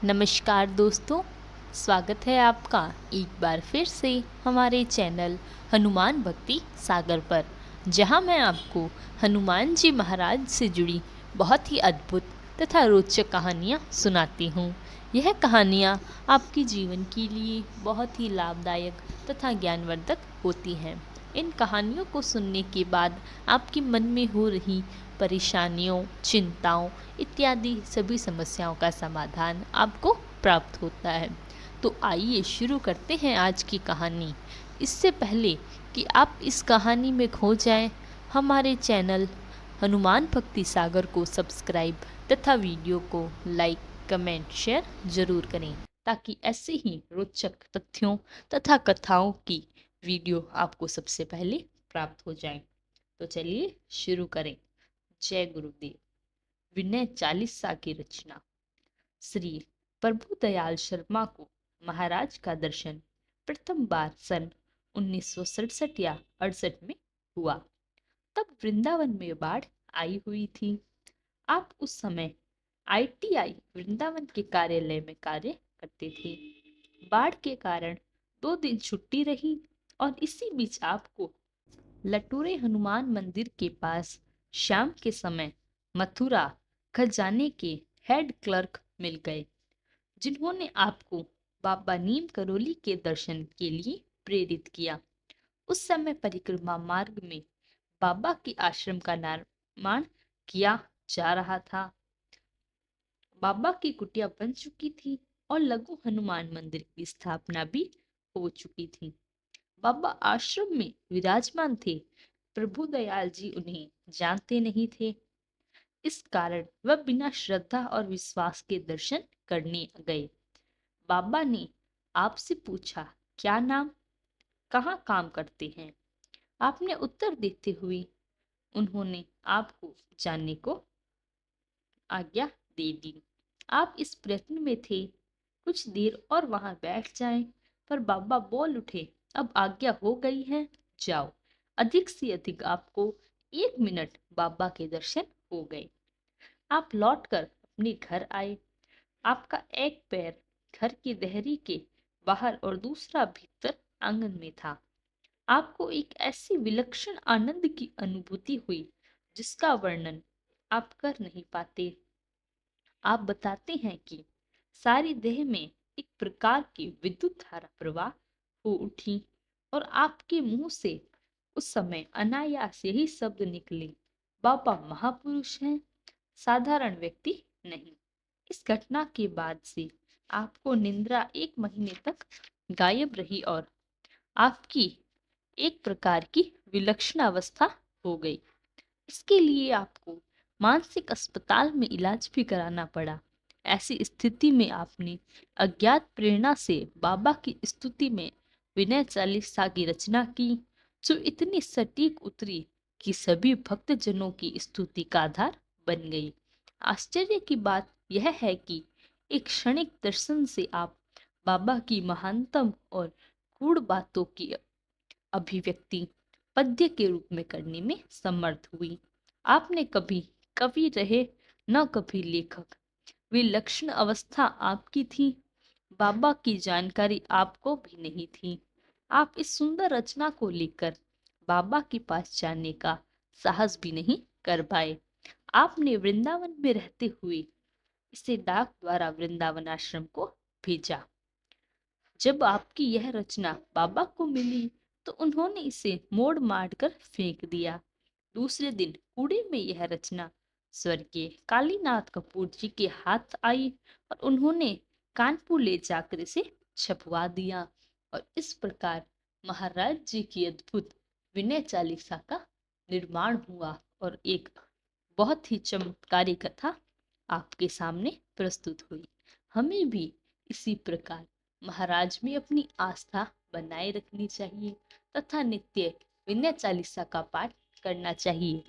नमस्कार दोस्तों, स्वागत है आपका एक बार फिर से हमारे चैनल हनुमान भक्ति सागर पर, जहां मैं आपको हनुमान जी महाराज से जुड़ी बहुत ही अद्भुत तथा रोचक कहानियां सुनाती हूं। यह कहानियां आपके जीवन के लिए बहुत ही लाभदायक तथा ज्ञानवर्धक होती हैं। इन कहानियों को सुनने के बाद आपके मन में हो रही परेशानियों, चिंताओं इत्यादि सभी समस्याओं का समाधान आपको प्राप्त होता है। तो आइए शुरू करते हैं आज की कहानी। इससे पहले कि आप इस कहानी में खो जाएं, हमारे चैनल हनुमान भक्ति सागर को सब्सक्राइब तथा वीडियो को लाइक, कमेंट, शेयर जरूर करें, ताकि ऐसे ही रोचक तथ्यों तथा कथाओं की वीडियो आपको सबसे पहले प्राप्त हो जाए। तो चलिए शुरू करें। जय गुरुदेव। विनय चालीसा की रचना। श्री प्रभु दयाल शर्मा को महाराज का दर्शन प्रथम बार सन 1967 या 68 में हुआ। तब वृंदावन में बाढ़ आई हुई थी। आप उस समय ITI वृंदावन के कार्यालय में कार्य करते थे। बाढ़ के कारण 2 दिन छुट्टी रही और इसी बीच आपको लटूरे हनुमान मंदिर के पास शाम के समय मथुरा खजाने के हेड क्लर्क मिल गए, जिन्होंने आपको बाबा नीम करोली के दर्शन के लिए प्रेरित किया। उस समय परिक्रमा मार्ग में बाबा के आश्रम का निर्माण किया जा रहा था। बाबा की कुटिया बन चुकी थी और लघु हनुमान मंदिर की स्थापना भी हो चुकी थी। बाबा आश्रम में विराजमान थे। प्रभु दयाल जी उन्हें जानते नहीं थे। इस कारण वह बिना श्रद्धा और विश्वास के दर्शन करने गए। बाबा ने आपसे पूछा, क्या नाम, कहाँ काम करते हैं? आपने उत्तर देते हुए उन्होंने आपको जानने को आज्ञा दे दी। आप इस प्रयत्न में थे कुछ देर और वहां बैठ जाएं, पर बाबा बोल उठे, अब आज्ञा हो गई है, जाओ। अधिक से अधिक आपको 1 मिनट बाबा के दर्शन हो गए। आप लौटकर अपने घर आए। आपका एक पैर घर की देहरी के बाहर और दूसरा भीतर आंगन में था। आपको एक ऐसी विलक्षण आनंद की अनुभूति हुई जिसका वर्णन आप कर नहीं पाते। आप बताते हैं कि सारी देह में एक प्रकार की विद्युत धारा प्रवाह हो उठी और आपके मुंह से उस समय अनायास यही शब्द निकले, बाबा महापुरुष हैं, साधारण व्यक्ति नहीं। इस घटना के बाद से आपको निद्रा 1 महीने तक गायब रही और आपकी एक प्रकार की विलक्षण अवस्था हो गई। इसके लिए आपको मानसिक अस्पताल में इलाज भी कराना पड़ा। ऐसी स्थिति में आपने अज्ञात प्रेरणा से बाबा की स्तुति में विनय चालीसा की रचना की, जो इतनी सटीक उतरी कि सभी भक्तजनों की स्तुति का आधार बन गई। आश्चर्य की बात यह है कि एक क्षणिक दर्शन से आप बाबा की महानतम और गूढ़ बातों की अभिव्यक्ति पद्य के रूप में करने में समर्थ हुई। आपने कभी कवि रहे, न कभी लेखक। विलक्षण अवस्था आपकी थी। बाबा की जानकारी आपको भी नहीं थी। आप इस सुंदर रचना को लेकर बाबा के पास जाने का साहस भी नहीं कर पाए। आपने वृंदावन में रहते हुए इसे डाक द्वारा वृंदावन आश्रम को भेजा। जब आपकी यह रचना बाबा को मिली तो उन्होंने इसे मोड़ मार कर फेंक दिया। दूसरे दिन कूड़े में यह रचना स्वर्गीय कालीनाथ कपूर जी के हाथ आई और उन्होंने कानपुर ले जाकर इसे छपवा दिया और इस प्रकार महाराज जी की अद्भुत विनय चालीसा का निर्माण हुआ और एक बहुत ही चमत्कारी कथा आपके सामने प्रस्तुत हुई। हमें भी इसी प्रकार महाराज में अपनी आस्था बनाए रखनी चाहिए तथा नित्य विनय चालीसा का पाठ करना चाहिए।